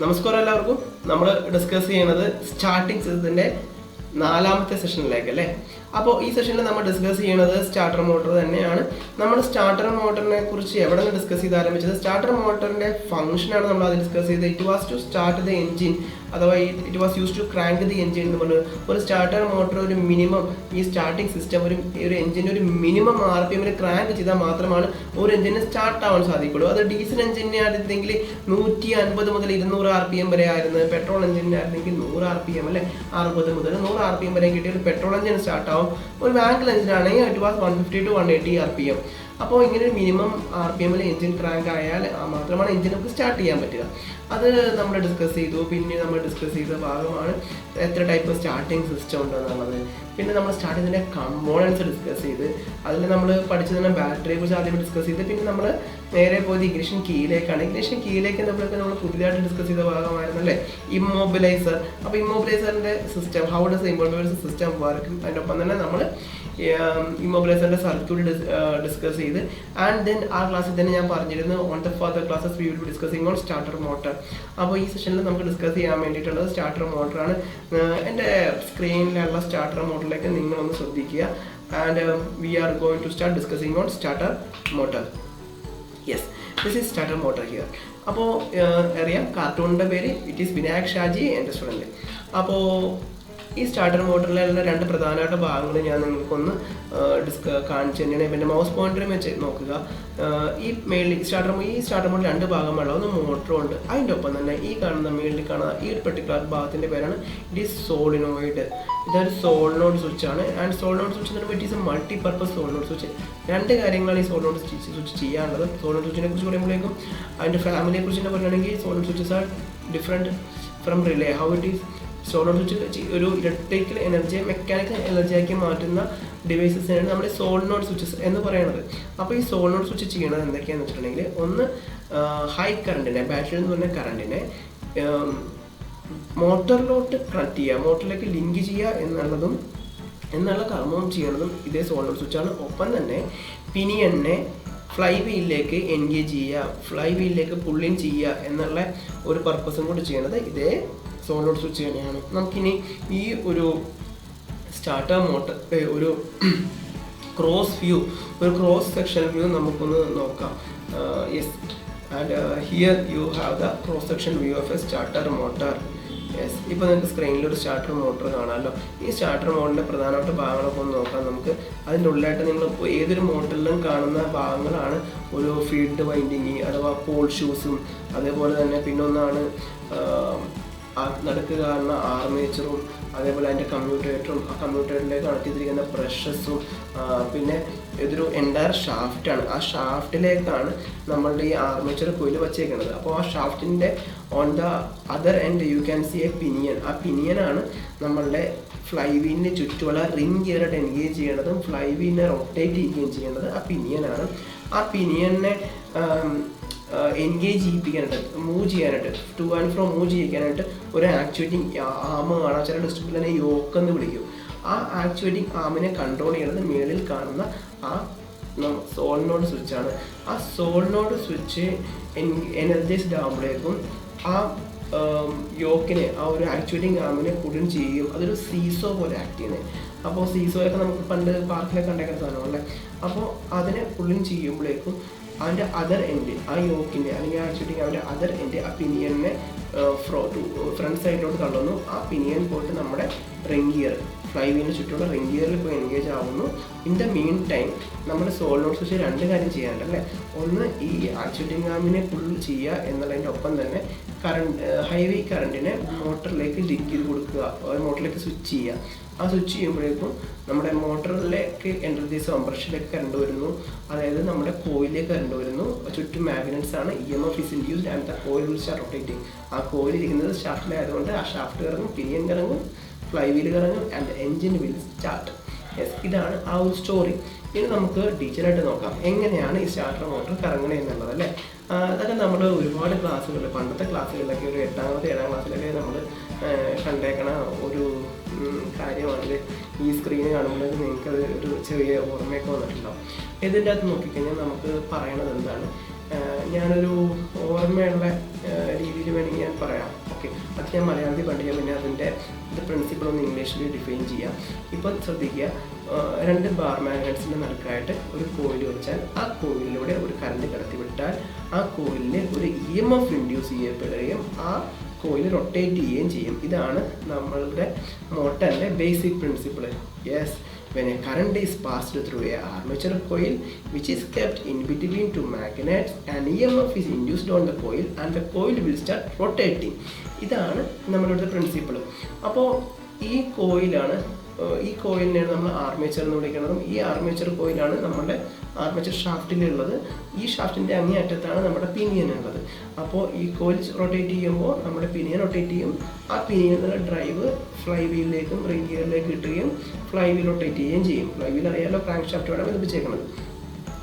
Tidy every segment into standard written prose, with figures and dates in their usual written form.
നമസ്കാരം എല്ലാവർക്കും. നമ്മൾ ഡിസ്കസ് ചെയ്യുന്നത് സ്റ്റാർട്ടിംഗ് സിസ്റ്റത്തിൻ്റെ 4ാമത്തെ സെഷനിലേക്ക് അല്ലേ. അപ്പോൾ ഈ സെഷനിൽ നമ്മൾ ഡിസ്കസ് ചെയ്യുന്നത് സ്റ്റാർട്ടർ മോട്ടർ തന്നെയാണ്. നമ്മൾ സ്റ്റാർട്ടർ മോട്ടറിനെ കുറിച്ച് എവിടെ നിന്ന് ഡിസ്കസ് ചെയ്ത് ആരംഭിച്ചത്? സ്റ്റാർട്ടർ മോട്ടറിൻ്റെ ഫംഗ്ഷനാണ് നമ്മൾ അത് ഡിസ്കസ് ചെയ്തത്. It was to start the engine, അഥവാ it was use to crank the engine എന്ന് പറഞ്ഞു. ഒരു സ്റ്റാർട്ടർ മോട്ടർ ഒരു മിനിമം, ഈ സ്റ്റാർട്ടിംഗ് സിസ്റ്റം ഒരു എൻജിൻ്റെ ഒരു മിനിമം RPM ക്രാങ്ക് ചെയ്താൽ മാത്രമാണ് ഒരു എൻജിന് സ്റ്റാർട്ട് ആവാൻ സാധിക്കുള്ളൂ. അത് ഡീസൽ എൻജിനെ ആയിരുന്നെങ്കിൽ 150 മുതൽ 200 RPM വരെ ആയിരുന്നു. പെട്രോൾ എൻജിനെ ആയിരുന്നെങ്കിൽ 100 RPM അല്ലേ, 60 മുതൽ 100 RPM വരെ കിട്ടിയ ഒരു പെട്രോൾ എൻജിൻ സ്റ്റാർട്ട് ആവും. ഒരു വാങ്കൽ എൻജിനാണെങ്കിൽ ഇറ്റ് വാസ് 150 to 180 RPM. അപ്പോൾ ഇങ്ങനെ ഒരു മിനിമം RPM എൻജിൻ ക്രാങ്ക് ആയാൽ മാത്രമാണ് എൻജിൻ നമുക്ക് സ്റ്റാർട്ട് ചെയ്യാൻ പറ്റുക. അത് നമ്മൾ ഡിസ്കസ് ചെയ്തു. പിന്നെ നമ്മൾ ഡിസ്കസ് ചെയ്ത ഭാഗമാണ് എത്ര ടൈപ്പ് സ്റ്റാർട്ടിങ് സിസ്റ്റം ഉണ്ടെന്നുള്ളത്. പിന്നെ നമ്മൾ സ്റ്റാർട്ടിങ്ങിൻ്റെ കമ്പോണൻസ് ഡിസ്കസ് ചെയ്ത് അതിൽ നമ്മൾ പഠിച്ചു തന്നെ ബാറ്ററിയെ കുറിച്ച് ആദ്യം ഡിസ്കസ് ചെയ്ത് പിന്നെ നമ്മൾ നേരെ പോയത് ഇഗ്നിഷൻ കീയിലേക്കാണ്. ഇഗ്നിഷൻ കീയിലേക്ക് നമ്മൾ പുതിയതായിട്ട് ഡിസ്കസ് ചെയ്ത ഭാഗമായിരുന്നു അല്ലേ, ഇമ്മൊബിലൈസർ. അപ്പോൾ ഇമ്മൊബിലൈസറിൻ്റെ system, how does immobiliser system work, അതിൻ്റെ ഒപ്പം തന്നെ നമ്മൾ ഇമ്മൊബിലൈസറിൻ്റെ സർക്യൂട്ട് ഡിസ്കസ് ചെയ്ത്. ആൻഡ് ദെൻ ആ ക്ലാസ്സിൽ തന്നെ ഞാൻ പറഞ്ഞിരുന്നു on the further classes we will be discussing on starter motor. അപ്പോൾ ഈ സെഷനിൽ നമുക്ക് ഡിസ്കസ് ചെയ്യാൻ വേണ്ടിയിട്ടുള്ളത് സ്റ്റാർട്ടർ മോട്ടറാണ്. എൻ്റെ സ്ക്രീനിലുള്ള സ്റ്റാർട്ടർ മോട്ടറിലേക്ക് നിങ്ങളൊന്ന് ശ്രദ്ധിക്കുക. And we are going to start discussing on starter motor. Yes, this is starter motor here. അപ്പോൾ അറിയാം, കാർട്ടൂണിൻ്റെ പേര് ഇറ്റ് ഈസ് വിനായക് ഷാജി എൻ്റെ സ്റ്റുഡൻറ്റ്. അപ്പോൾ ഈ സ്റ്റാർട്ടർ മോട്ടറിലുള്ള രണ്ട് പ്രധാനപ്പെട്ട ഭാഗങ്ങൾ ഞാൻ നിങ്ങൾക്കൊന്ന് കാണിച്ചു തന്നെയാണ്. പിന്നെ മൗസ് പോയിന്ററും വെച്ച് നോക്കുക. ഈ സ്റ്റാർട്ടർ മോട്ടർ രണ്ട് ഭാഗമുള്ള ഒന്ന് മോട്ടറുണ്ട്, അതിൻ്റെ ഒപ്പം തന്നെ ഈ കാണുന്ന മേളിൽ കാണുന്ന ഈ പെർട്ടിക്കുലർ ഭാഗത്തിൻ്റെ പേരാണ് ഇറ്റ് ഈസ് സോളിനോയിഡ്. ഇതൊരു സോളിനോഡ് സ്വിച്ചാണ്. ആൻഡ് സോളിനോഡ് സ്വിച്ച് എന്ന് പറയുമ്പോൾ it is A multi purpose solenoid switch. രണ്ട് കാര്യങ്ങളാണ് ഈ സോളിനോഡ് സ്വിച്ച് ചെയ്യാനുള്ളത്. സോളിനോഡ് സ്വിച്ചിനെ കുറിച്ച് പറയുമ്പോഴേക്കും അതിൻ്റെ ഫാമിലിയെ കുറിച്ച് തന്നെ പറയുകയാണെങ്കിൽ solenoid switches are different from relay. How it is solenoid switch ഒരു ഇലക്ട്രിക്കൽ എനർജിയെ മെക്കാനിക്കൽ എനർജിയാക്കി മാറ്റുന്ന ഡിവൈസസിനാണ് നമ്മൾ സോളിനോഡ് സ്വിച്ചസ് എന്ന് പറയുന്നത്. അപ്പോൾ ഈ സോളിനോഡ് സ്വിച്ച് ചെയ്യണത് എന്തൊക്കെയാണെന്ന് വെച്ചിട്ടുണ്ടെങ്കിൽ, ഒന്ന് ഹൈ കറണ്ടിനെ, ബാറ്ററി എന്ന് പറഞ്ഞ കറണ്ടിനെ മോട്ടറിലോട്ട് കണക്ട് ചെയ്യുക, മോട്ടറിലേക്ക് ലിങ്ക് ചെയ്യുക എന്നുള്ള കർമ്മവും ചെയ്യണതും ഇതേ സോളിനോഡ് സ്വിച്ചാണ്. ഒപ്പം തന്നെ പിനിയനെ ഫ്ലൈ വീലിലേക്ക് എൻഗേജ് ചെയ്യുക, ഫ്ലൈ വീലിലേക്ക് പുള്ളിൻ ചെയ്യുക എന്നുള്ള ഒരു പർപ്പസും കൂടി ചെയ്യണത് ഇതേ സോളിനോഡ് സ്വിച്ച് തന്നെയാണ്. നമുക്കിനി ഈ ഒരു സ്റ്റാർട്ടർ മോട്ടർ ഒരു ക്രോസ് സെക്ഷൻ വ്യൂ നമുക്കൊന്ന് നോക്കാം. Yes, and here you have the cross section view of A starter motor. Yes, ഇപ്പോൾ നിങ്ങൾക്ക് സ്ക്രീനിൽ ഒരു സ്റ്റാർട്ടർ മോട്ടർ കാണാമല്ലോ. ഈ സ്റ്റാർട്ടർ മോട്ടറിൻ്റെ പ്രധാനപ്പെട്ട ഭാഗങ്ങളൊക്കെ ഒന്ന് നോക്കാം നമുക്ക്. അതിൻ്റെ ഉള്ളിലായിട്ട് നിങ്ങൾ ഏതൊരു മോട്ടറിലും കാണുന്ന ഭാഗങ്ങളാണ് ഒരു ഫീൽഡ് വൈൻഡിങ് അഥവാ പോൾ ഷൂസും, അതേപോലെ തന്നെ പിന്നൊന്നാണ് നടുക്ക് കാണുന്ന ആർമേച്ചറും, അതേപോലെ അതിൻ്റെ കമ്മ്യൂട്ടേറ്ററും, ആ കമ്മ്യൂട്ടേറ്ററിലേക്ക് കണക്ട് ചെയ്തിരിക്കുന്ന ബ്രഷസും, പിന്നെ ഇതൊരു എൻ്റയർ ഷാഫ്റ്റാണ്. ആ ഷാഫ്റ്റിലേക്കാണ് നമ്മളുടെ ഈ ആർമേച്ചർ കോയിൽ വച്ചേക്കുന്നത്. അപ്പോൾ ആ ഷാഫ്റ്റിൻ്റെ on the other end you can see a pinion. ആ പിനിയനാണ് നമ്മളുടെ ഫ്ലൈ വീലിന് ചുറ്റുമുള്ള റിംഗ് ഗിയറായിട്ട് എൻഗേജ് ചെയ്യേണ്ടതും ഫ്ലൈ വീലിനെ റൊട്ടേറ്റ് ചെയ്യുകയും ചെയ്യേണ്ടത് ആ പിനിയനാണ്. ആ പിനിയനെ എൻഗേജ് ചെയ്യിപ്പിക്കാനായിട്ട്, മൂവ് ചെയ്യാനായിട്ട്, ടു ആൻഡ് ഫ്രോ മൂവ് ചെയ്യിക്കാനായിട്ട് ഒരു ആക്ച്വേറ്റിംഗ് ആം കാണാം. ചില ഡിസ്ട്രിക്റ്റിൽ തന്നെ യോക്കെന്ന് വിളിക്കും. ആ ആക്ച്വേറ്റിംഗ് ആമിനെ കൺട്രോൾ ചെയ്യുന്നത് മേളിൽ കാണുന്ന ആ സോളിനോഡ് സ്വിച്ചാണ്. ആ സോളിനോഡ് സ്വിച്ച് എനർജൈസ്ഡ് ആകുമ്പോഴേക്കും ആ യോക്കിനെ, ആ ഒരു ആക്ച്വേറ്റിംഗ് ആമിനെ പുടിൻ ചെയ്യും. അതൊരു സീസോ പോലെ ആക്ട് ചെയ്യുന്നത്. അപ്പോൾ സീസോയൊക്കെ നമുക്ക് പണ്ട് പാർക്കിലൊക്കെ കണ്ടേക്കുന്ന സാധനമല്ലേ. അപ്പോൾ അതിനെ പുള്ളിൻ ചെയ്യുമ്പോഴേക്കും അതിൻ്റെ അതർ എൻഡ്, ആ യോക്കിൻ്റെ അല്ലെങ്കിൽ ആക്ച്വേറ്റിംഗ് അവൻ്റെ അതർ എൻഡ് ആ പിനിയനെ ഫ്രണ്ട് സൈഡിലോട്ട് തള്ളുന്നു. ആ പിനിയൻ പോയിട്ട് നമ്മുടെ റിംഗ് ഗിയർ, ഫ്ലൈ വീലിന് ചുറ്റുമുള്ള റിംഗ് ഗിയറിൽ പോയി എൻഗേജ് ആവുന്നു. ഇൻ ദ മീൻ ടൈം നമ്മുടെ സോളിനോഡ് സ്വിച്ച് രണ്ട് കാര്യം ചെയ്യാനുണ്ടല്ലേ. ഒന്ന് ഈ ആക്ച്വേറ്റിംഗ് ആമിനെ പുൾ ചെയ്യുക എന്നുള്ളതിൻ്റെ ഒപ്പം തന്നെ ഹൈവേ കറണ്ടിനെ മോട്ടറിലേക്ക് ലിങ്ക് ചെയ്ത് കൊടുക്കുക, മോട്ടറിലേക്ക് സ്വിച്ച് ചെയ്യുക. ആ സ്വിച്ച് ചെയ്യുമ്പോഴേക്കും നമ്മുടെ മോട്ടറിലേക്ക് എനർജീസ് കംപ്രഷനിലേക്ക് കറണ്ട് വരുന്നു, അതായത് നമ്മുടെ കോയിലേക്ക് കറണ്ട് വരുന്നു. ചുറ്റും മാഗ്നറ്റ്സ് ആണ്, EMF is induced and the coil will start rotating. ആ കോയിൽ ഇരിക്കുന്നത് ഷാഫ്റ്റിലായതുകൊണ്ട് ആ ഷാഫ്റ്റ് കറങ്ങും, പിനിയൻ കറങ്ങും, ഫ്ലൈ വീൽ കറങ്ങും, and engine will start. Yes, ഇതാണ് ആ ഒരു സ്റ്റോറി. ഇനി നമുക്ക് ഡീറ്റെയിലായിട്ട് നോക്കാം എങ്ങനെയാണ് ഈ സ്റ്റാർട്ടർ മോട്ടർ കറങ്ങണത് എന്നുള്ളത് അല്ലേ. അതൊക്കെ നമ്മൾ ഒരുപാട് ക്ലാസ്സുകൾ പണ്ടത്തെ ക്ലാസ്സുകളിലൊക്കെ ഒരു 8ാമത്തെ 7ാം ക്ലാസ്സിലൊക്കെ നമ്മൾ കണ്ടേക്കണ ഒരു കാര്യമാണെങ്കിൽ ഈ സ്ക്രീന് കാണുമ്പോൾ നിങ്ങൾക്കത് ഒരു ചെറിയ ഓർമ്മയൊക്കെ വന്നിട്ടുണ്ടാവും. ഇതിൻ്റെ അകത്ത് നോക്കിക്കഴിഞ്ഞാൽ നമുക്ക് പറയണത് എന്താണ്, ഞാനൊരു ഓർമ്മയുള്ള രീതിയിൽ വേണമെങ്കിൽ ഞാൻ പറയാം. ഓക്കെ, അത് ഞാൻ മലയാളത്തിൽ പഠിക്കാം, പിന്നെ അതിൻ്റെ പ്രിൻസിപ്പിൾ ഒന്ന് ഇംഗ്ലീഷിൽ ഡിഫൈൻ ചെയ്യാം. ഇപ്പം ശ്രദ്ധിക്കുക, 2 ബാർ മാഗ്നറ്റ്സിൻ്റെ നടുക്കായിട്ട് ഒരു കോയിൽ വെച്ചാൽ ആ കോയിലിലൂടെ ഒരു കറണ്ട് കടത്തിവിട്ടാൽ ആ കോയിലിൽ ഒരു EMF ഇൻഡ്യൂസ് ചെയ്യപ്പെടുകയും ആ കോയിൽ റൊട്ടേറ്റ് ചെയ്യുകയും ചെയ്യും. ഇതാണ് നമ്മളുടെ മോട്ടറിൻ്റെ basic principle. Yes, when a current is passed through a armature coil which is kept in between 2 magnets, an EMF is induced on the coil and the coil will start rotating. ഇതാണ് നമ്മളുടെ principle. അപ്പോൾ ഈ കോയിലിനെയാണ് നമ്മൾ armature എന്ന് വിളിക്കുന്നതും. ഈ armature കോയിലാണ് നമ്മുടെ armature ഷാഫ്റ്റിലുള്ളത്. ഈ ഷാഫ്റ്റിൻ്റെ അങ്ങേ അറ്റത്താണ് നമ്മുടെ പിനിയൻ ഉള്ളത്. അപ്പോൾ ഈ കോയിൽ റൊട്ടേറ്റ് ചെയ്യുമ്പോൾ നമ്മുടെ പിനിയൻ റൊട്ടേറ്റ് ചെയ്യും. ആ പിനിയനുള്ള ഡ്രൈവ് ഫ്ലൈ വീലിലേക്കും റിംഗ് ഗിയറിലേക്ക് കിട്ടുകയും ഫ്ലൈ വീൽ റൊട്ടേറ്റ് ചെയ്യുകയും ചെയ്യും. ഫ്ലൈ വീൽ അറിയാലോ, ക്രാങ്ക് ഷാഫ്റ്റോടെ ബന്ധിപ്പിച്ചേക്കുന്നത്.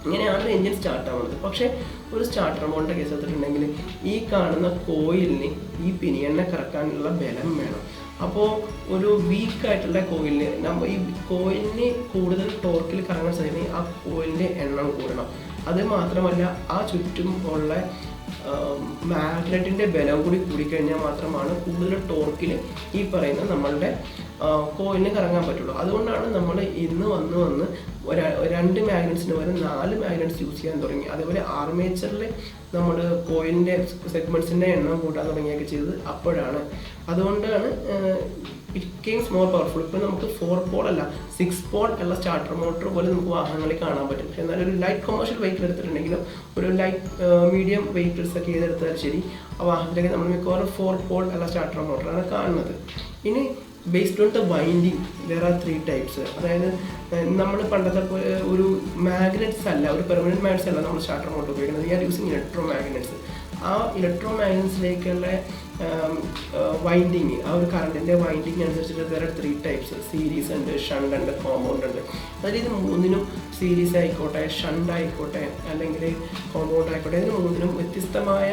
ഇങ്ങനെയാണ് എഞ്ചിൻ സ്റ്റാർട്ട് ആവുന്നത്. പക്ഷേ ഒരു സ്റ്റാർട്ടർ മോട്ടറിൻ്റെ കേസ് എടുത്തിട്ടുണ്ടെങ്കിൽ ഈ കാണുന്ന കോയിലിന് ഈ പിനിയനെ കറക്കാനുള്ള ബലം വേണം. അപ്പോൾ ഒരു വീക്കായിട്ടുള്ള കോയിലിന് ഈ കോയിലിന് കൂടുതൽ ടോർക്കിൽ കറങ്ങാൻ സാധിക്കണമെങ്കിൽ ആ കോയിലിൻ്റെ എണ്ണം കൂടണം. അത് മാത്രമല്ല, ആ ചുറ്റും ഉള്ള മാഗ്നറ്റിൻ്റെ ബലം കൂടി കൂടിക്കഴിഞ്ഞാൽ മാത്രമാണ് കൂടുതൽ ടോർക്കിൽ ഈ പറയുന്ന നമ്മളുടെ കോയിലിന് കറങ്ങാൻ പറ്റുള്ളൂ. അതുകൊണ്ടാണ് നമ്മൾ ഇന്ന് വന്ന് 2 മാഗ്നറ്റ്സിന് പകരം 4 മാഗ്നറ്റ്സ് യൂസ് ചെയ്യാൻ തുടങ്ങി. അതേപോലെ ആർമേച്ചറിൽ നമ്മൾ കോയിലിൻ്റെ സെഗ്മെൻറ്റ്സിൻ്റെ എണ്ണം കൂട്ടാൻ തുടങ്ങിയൊക്കെ ചെയ്തത് അപ്പോഴാണ്. അതുകൊണ്ടാണ് ഇറ്റ് കെയിംസ് മോർ പവർഫുൾ. ഇപ്പോൾ നമുക്ക് 4 പോൾ അല്ല 6 പോൾ ഉള്ള സ്റ്റാർട്ടർ മോട്ടർ പോലെ നമുക്ക് വാഹനങ്ങളിൽ കാണാൻ പറ്റും. പക്ഷേ എന്നാലും ഒരു ലൈറ്റ് കൊമേഴ്ഷ്യൽ വെഹിക്കിൾ എടുത്തിട്ടുണ്ടെങ്കിലും ഒരു ലൈറ്റ് മീഡിയം വെഹിക്കിൾസ് ഒക്കെ ചെയ്തെടുത്താലും ശരി, ആ വാഹനത്തിലേക്ക് നമ്മൾ മിക്കവാറും 4 പോൾ ഉള്ള സ്റ്റാർട്ടർ മോട്ടറാണ് കാണുന്നത്. ഇനി based on the winding there are 3 types. അതായത് നമ്മൾ പണ്ടത്തെ ഒരു മാഗ്നറ്റ്സ് അല്ല, ഒരു പെർമനൻറ്റ് മാഗ്നറ്റ്സ് അല്ല നമ്മൾ സ്റ്റാർട്ടർ മോട്ടർ ഉപയോഗിക്കുന്നത്. We are using electro magnets. ആ ഇലക്ട്രോ മാഗ്നറ്റ്സിലേക്കുള്ള വൈൻഡിങ്, ആ ഒരു കറണ്ടിൻ്റെ വൈൻഡിങ് അനുസരിച്ചിട്ട് ദർ ആർ 3 ടൈപ്സ്. സീരീസ് ഉണ്ട്, ഷണ്ട് ഉണ്ട്, കോമ്പൗണ്ട് ഉണ്ട്. അതായത് ഇത് 3നും സീരീസ് ആയിക്കോട്ടെ, ഷണ്ട് ആയിക്കോട്ടെ, അല്ലെങ്കിൽ കോമ്പൗണ്ട് ആയിക്കോട്ടെ, ഇതിന് 3നും വ്യത്യസ്തമായ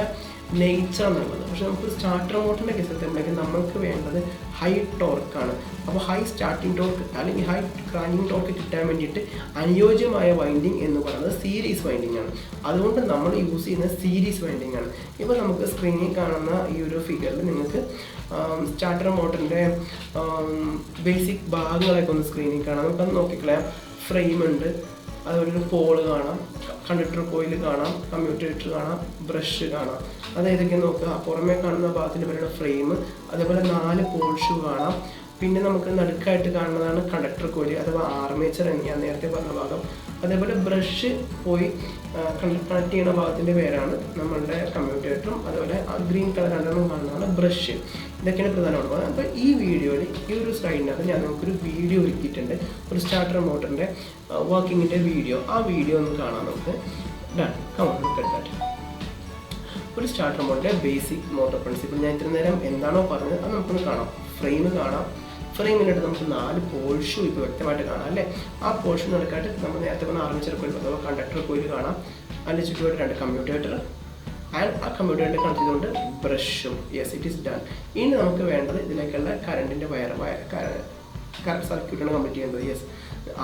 നേച്ചർ എന്നുള്ളത്. പക്ഷെ നമുക്ക് സ്റ്റാർട്ടർ മോട്ടറിൻ്റെ കേസ് എത്തുമ്പോഴേക്കും നമ്മൾക്ക് വേണ്ടത് ഹൈ ടോർക്കാണ്. അപ്പോൾ ഹൈ സ്റ്റാർട്ടിംഗ് ടോർക്ക് അല്ലെങ്കിൽ ഹൈ ക്രാങ്കിങ് ടോർക്ക് കിട്ടാൻ വേണ്ടിയിട്ട് അനുയോജ്യമായ വൈൻഡിങ് എന്ന് പറയുന്നത് സീരീസ് വൈൻഡിങ് ആണ്. അതുകൊണ്ട് നമ്മൾ യൂസ് ചെയ്യുന്ന സീരീസ് വൈൻഡിങ് ആണ്. ഇപ്പോൾ നമുക്ക് സ്ക്രീനിൽ കാണുന്ന ഈ ഒരു ഫിഗറിൽ നിങ്ങൾക്ക് സ്റ്റാർട്ടർ മോട്ടറിൻ്റെ ബേസിക് ഭാഗങ്ങളൊക്കെ ഒന്ന് സ്ക്രീനിൽ കാണാം. നമുക്കത് നോക്കിക്കളയാം. ഫ്രെയിം ഉണ്ട്, അതുപോലെ ഒരു പോള് കാണാം, കണ്ടക്ടർ കോയിൽ കാണാം, കമ്മ്യൂട്ടേറ്റർ കാണാം, ബ്രഷ് കാണാം. അതായതൊക്കെ നോക്കുക. പുറമേ കാണുന്ന ഭാഗത്തിൻ്റെ പേരാണ് ഫ്രെയിം. അതേപോലെ 4 പോൾ ഷൂ കാണാം. പിന്നെ നമുക്ക് നടുക്കായിട്ട് കാണുന്നതാണ് കണ്ടക്ടർ കോയിൽ അഥവാ ആർമേച്ചർ എന്ന് ഞാൻ നേരത്തെ പറഞ്ഞ ഭാഗം. അതേപോലെ ബ്രഷ് പോയി കണക്ട് ചെയ്യുന്ന ഭാഗത്തിൻ്റെ പേരാണ് നമ്മളുടെ കമ്മ്യൂട്ടേറ്ററും. അതുപോലെ ആ ഗ്രീൻ കളർ രണ്ടെണ്ണം കാണുന്നതാണ് ബ്രഷ്. ഇതൊക്കെയാണ് പ്രധാനമായിട്ട് പറയുന്നത്. അപ്പോൾ ഈ വീഡിയോയിൽ ഈ ഒരു സ്ലൈഡിനകത്ത് ഞാൻ നമുക്കൊരു വീഡിയോ ഒരുക്കിയിട്ടുണ്ട്, ഒരു സ്റ്റാർട്ടർ മോട്ടറിൻ്റെ വർക്കിങ്ങിൻ്റെ വീഡിയോ. ആ വീഡിയോ ഒന്ന് കാണാം നമുക്ക്. ഡൺ, കമ്പ്യൂട്ടർ ഒരു സ്റ്റാർട്ടർ മോട്ടറിൻ്റെ ബേസിക് മോട്ടർ പ്രിൻസിപ്പിൾ ഞാൻ ഇത്ര നേരം എന്താണോ പറഞ്ഞത് അത് നമുക്കൊന്ന് കാണാം. ഫ്രെയിം കാണാം. ഫ്രെയിമിലിട്ട് നമുക്ക് 4 പോർഷു ഇപ്പോൾ വ്യക്തമായിട്ട് കാണാം അല്ലേ. ആ പോർഷൻ നടക്കായിട്ട് നമ്മൾ നേരത്തെ പറഞ്ഞ ആർമേച്ചർ കോയിൽ അഥവാ കണ്ടക്ടർ കോയിൽ കാണാം. അതിൻ്റെ ചുറ്റുമായിട്ട് 2 കമ്മ്യൂട്ടേറ്റർ ആൻഡ് ആ കമ്പ്യൂട്ടറിൻ്റെ കണക്ട് ചെയ്തുകൊണ്ട് ബ്രഷും. Yes, it is done. ഇനി നമുക്ക് വേണ്ടത് ഇതിലേക്കുള്ള കറണ്ടിൻ്റെ കറണ്ട് സർക്യൂട്ടാണ് കംപ്ലീറ്റ് ചെയ്യേണ്ടത്. യെസ്,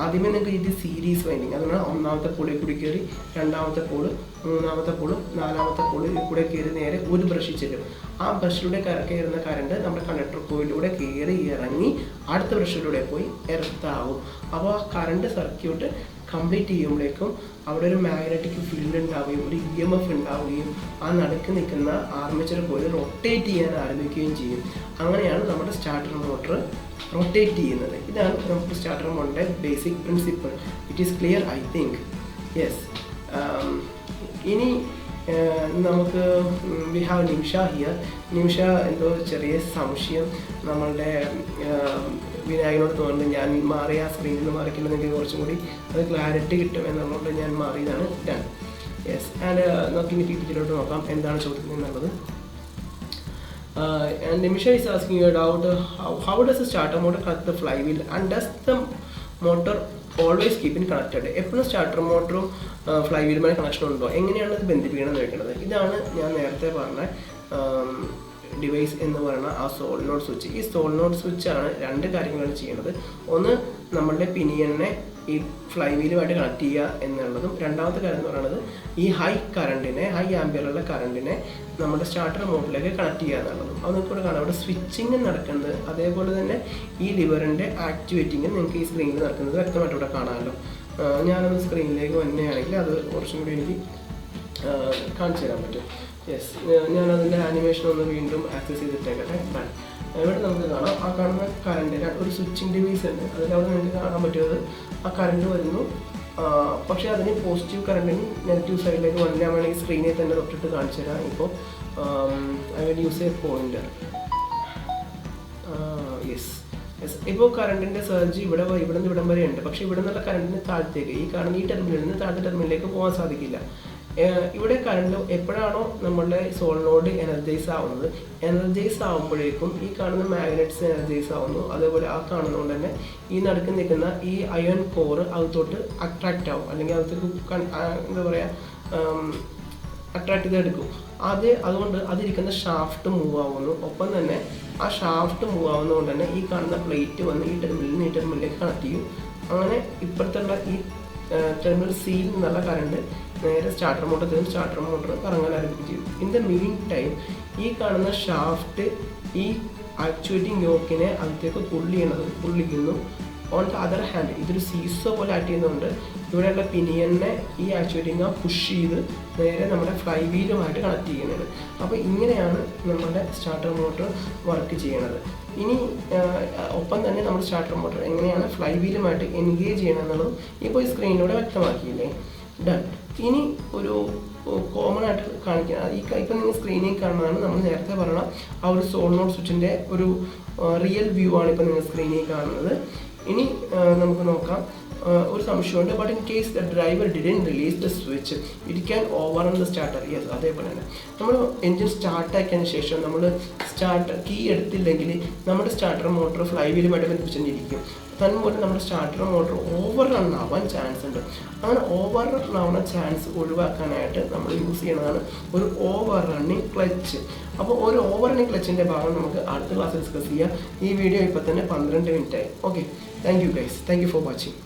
ആദ്യമേ നിങ്ങൾക്ക് ഇത് സീരീസ് വൈൻഡിങ്, അതുകൊണ്ട് 1ാമത്തെ പോളിൽ കൂടി കയറി 2ാമത്തെ പോള്, 3ാമത്തെ പോള്, 4ാമത്തെ പോള് ഇതിൽ കൂടെ കയറി നേരെ ഒരു ബ്രഷിൽ ചെല്ലും. ആ ബ്രഷിലൂടെ കയറുന്ന കറണ്ട് നമ്മുടെ കണ്ടക്ടർ കോയിലൂടെ കയറി ഇറങ്ങി അടുത്ത ബ്രഷിലൂടെ പോയി എർത്താവും. അപ്പോൾ ആ കറണ്ട് സർക്യൂട്ട് കംപ്ലീറ്റ് ചെയ്യുമ്പോഴേക്കും അവിടെ ഒരു മാഗ്നറ്റിക് ഫീൽഡ് ഉണ്ടാവുകയും ഒരു EMF ഉണ്ടാവുകയും ആ നടുക്ക് നിൽക്കുന്ന ആർമേച്ചർ കോയിൽ റൊട്ടേറ്റ് ചെയ്യാൻ ആരംഭിക്കുകയും ചെയ്യും. അങ്ങനെയാണ് നമ്മുടെ സ്റ്റാർട്ടർ മോട്ടർ റൊട്ടേറ്റ് ചെയ്യുന്നത്. ഇതാണ് നമുക്ക് സ്റ്റാർട്ടർ മോട്ടറിൻ്റെ basic principle. It is clear I think. Yes, ഇനി നമുക്ക് we have Nimisha here. Nimisha എന്തോ ചെറിയ സംശയം നമ്മളുടെ വിനായകനോട് തോന്നുന്നു. ഞാൻ മാറിയ ആ സ്ക്രീനിൽ നിന്ന് മാറിക്കുന്നുണ്ടെങ്കിൽ കുറച്ചും കൂടി അത് ക്ലാരിറ്റി കിട്ടും എന്നുള്ളത് ഞാൻ മാറിയതാണ്. ഡൺ. യെസ്, ആൻഡ് നമുക്ക് ഇനി പിക്ചറിലോട്ട് നോക്കാം എന്താണ് ചോദിക്കുന്നത് എന്നുള്ളത്. And Nimisha is asking you about how does the starter motor cut the flywheel and does the motor always keep in connected. എപ്പോഴും സ്റ്റാർട്ടർ മോട്ടറും ഫ്ലൈ വീലുമായി കണക്ഷൻ ഉണ്ടോ, എങ്ങനെയാണ് ഇത് ബന്ധിപ്പിക്കണം എന്ന് വെക്കുന്നത്. ഇതാണ് ഞാൻ നേരത്തെ പറഞ്ഞ ഡിവൈസ് എന്ന് പറയുന്ന ആ സോളിനോഡ് സ്വിച്ച്. ഈ സോളിനോഡ് സ്വിച്ചാണ് രണ്ട് കാര്യങ്ങളാണ് ചെയ്യുന്നത്. ഒന്ന്, നമ്മളുടെ പിനിയനെ ഈ ഫ്ലൈ വീലുമായിട്ട് കണക്ട് ചെയ്യുക എന്നുള്ളതും, രണ്ടാമത്തെ കാര്യം എന്ന് പറയുന്നത് ഈ ഹൈ ആംബിയറുള്ള കറണ്ടിനെ നമ്മുടെ സ്റ്റാർട്ടർ മോഡിലേക്ക് കണക്ട് ചെയ്യുക എന്നുള്ളതും. അത് നിങ്ങൾക്ക് കാണാം അവിടെ സ്വിച്ചിങ് നടക്കുന്നത്. അതേപോലെ തന്നെ ഈ ലിവറിൻ്റെ ആക്ടിവേറ്റിങ് നിങ്ങൾക്ക് ഈ സ്ക്രീനിൽ നടക്കുന്നത് വ്യക്തമായിട്ട് ഇവിടെ കാണാമല്ലോ. ഞാനത് സ്ക്രീനിലേക്ക് വന്നെയാണെങ്കിൽ അത് കുറച്ചും കൂടി എനിക്ക് കാണിച്ചു തരാൻ പറ്റും. യെസ്, ഞാനതിൻ്റെ ആനിമേഷൻ ഒന്ന് വീണ്ടും ആക്സസ് ചെയ്തിട്ടേക്കട്ടെ. ഇവിടെ നമുക്ക് കാണാം ആ കാണുന്ന കറണ്ടിന് ഒരു സ്വിച്ചിങ് ഡിവൈസ് ഉണ്ട്. അതിലവിടെ നിങ്ങൾക്ക് കാണാൻ പറ്റുന്നത് ആ കറണ്ട് വരുന്നു. പക്ഷേ അതിന് പോസിറ്റീവ് കറണ്ടിന് നെഗറ്റീവ് സൈഡിലേക്ക് വന്നാൽ വേണമെങ്കിൽ സ്ക്രീനിൽ തന്നെ തൊട്ടിട്ട് കാണിച്ചു തരാം. ഇപ്പോൾ I will use A pointer. Yes, ഇപ്പോൾ കറണ്ടിൻ്റെ സർജ് ഇവിടെ നിന്ന് ഇവിടം വരെ ഉണ്ട്. പക്ഷേ ഇവിടെ നിന്നുള്ള കറണ്ടിന് താഴത്തേക്ക് ഈ കാണുന്ന ഈ ടെർമിനലിൽ നിന്ന് താഴത്തെ ടെർമിനലിലേക്ക് പോകാൻ സാധിക്കില്ല. ഇവിടെ കറണ്ട് എപ്പോഴാണോ നമ്മളുടെ സോളിനോഡ് എനർജൈസ് ആകുമ്പോഴേക്കും ഈ കാണുന്ന മാഗ്നറ്റ്സ് എനർജൈസ് ആവുന്നു. അതേപോലെ ആ കാണുന്നതുകൊണ്ട് തന്നെ ഈ നടുക്ക് നിൽക്കുന്ന ഈ അയൺ കോർ അകത്തോട്ട് അട്രാക്റ്റ് ആവും, അല്ലെങ്കിൽ അകത്തേക്ക് എന്താ പറയുക അട്രാക്ട് ചെയ്തെടുക്കും. അതുകൊണ്ട് അതിരിക്കുന്ന ഷാഫ്റ്റ് മൂവ് ആവുന്നു. ഒപ്പം തന്നെ ആ ഷാഫ്റ്റ് മൂവ് ആവുന്നതുകൊണ്ട് തന്നെ ഈ കാണുന്ന പ്ലേറ്റ് വന്ന് ഈ ടെർമിനലിലേക്ക് കണക്ട് ചെയ്യും. അങ്ങനെ ഇപ്പോഴത്തുള്ള ഈ ടെർമിനൽ സിയിൽ നിന്നുള്ള കറണ്ട് നേരെ സ്റ്റാർട്ടർ മോട്ടർ കറങ്ങാൻ ആരംഭിക്കും. ഇൻ ദ മീൻ ടൈം ഈ കാണുന്ന ഷാഫ്റ്റ് ഈ ആക്ച്വേറ്റിംഗ് യോക്കിനെ അകത്തേക്ക് പുള്ളിക്കുന്നു. ഓൺ ദ അതർ ഹാൻഡ് ഇതൊരു സീസോ പോലെ ആക്ട് ചെയ്യുന്നതുകൊണ്ട് ഇവിടെയുള്ള പിനിയനെ ഈ ആക്ച്വേറ്റിംഗ് പുഷ് ചെയ്ത് നേരെ നമ്മുടെ ഫ്ലൈ വീലുമായിട്ട് കണക്ട് ചെയ്യുന്നത്. അപ്പോൾ ഇങ്ങനെയാണ് നമ്മുടെ സ്റ്റാർട്ടർ മോട്ടർ വർക്ക് ചെയ്യണത്. ഇനി ഒപ്പം തന്നെ നമ്മുടെ സ്റ്റാർട്ടർ മോട്ടർ എങ്ങനെയാണ് ഫ്ലൈ വീലുമായിട്ട് എൻഗേജ് ചെയ്യണം എന്നുള്ളതും ഇപ്പോൾ ഈ സ്ക്രീനിലൂടെ വ്യക്തമാക്കിയില്ലേ. ഡൺ. ഇനി ഒരു കോമൺ ആയിട്ട് കാണിക്കുക, ഇപ്പം നിങ്ങൾ സ്ക്രീനിൽ കാണുന്നതാണ് നമ്മൾ നേരത്തെ പറഞ്ഞ ആ ഒരു സോളിനോഡ് സ്വിച്ചിൻ്റെ ഒരു റിയൽ വ്യൂ ആണ് ഇപ്പോൾ നിങ്ങൾ സ്ക്രീനിൽ കാണുന്നത്. ഇനി നമുക്ക് നോക്കാം. ഒരു സംശയമുണ്ട്, but in case the driver didn't release the switch it can overrun the starter. Yes, അതേപോലെ തന്നെ നമ്മൾ എൻജിൻ സ്റ്റാർട്ടാക്കിയതിന് ശേഷം നമ്മൾ സ്റ്റാർട്ടർ കീ എടുത്തില്ലെങ്കിൽ നമ്മുടെ സ്റ്റാർട്ടർ മോട്ടർ ഫ്ലൈ വീലുമായിട്ട് ബന്ധിപ്പിച്ചിരിക്കും. അതുപോലെ നമ്മുടെ സ്റ്റാർട്ടർ മോട്ടർ ഓവർ റൺ ആവാൻ ചാൻസ് ഉണ്ട്. അങ്ങനെ ഓവർ റൺ ആവുന്ന ചാൻസ് ഒഴിവാക്കാനായിട്ട് നമ്മൾ യൂസ് ചെയ്യുന്നതാണ് ഒരു ഓവർ റണ്ണിങ് ക്ലച്ച്. അപ്പോൾ ഒരു ഓവർ റണ്ണിങ് ക്ലച്ചിൻ്റെ ഭാഗം നമുക്ക് അടുത്ത ക്ലാസ്സിൽ ഡിസ്കസ് ചെയ്യാം. ഈ വീഡിയോ ഇപ്പോൾ തന്നെ 12 മിനിറ്റായി. Okay, thank you guys, thank you for watching.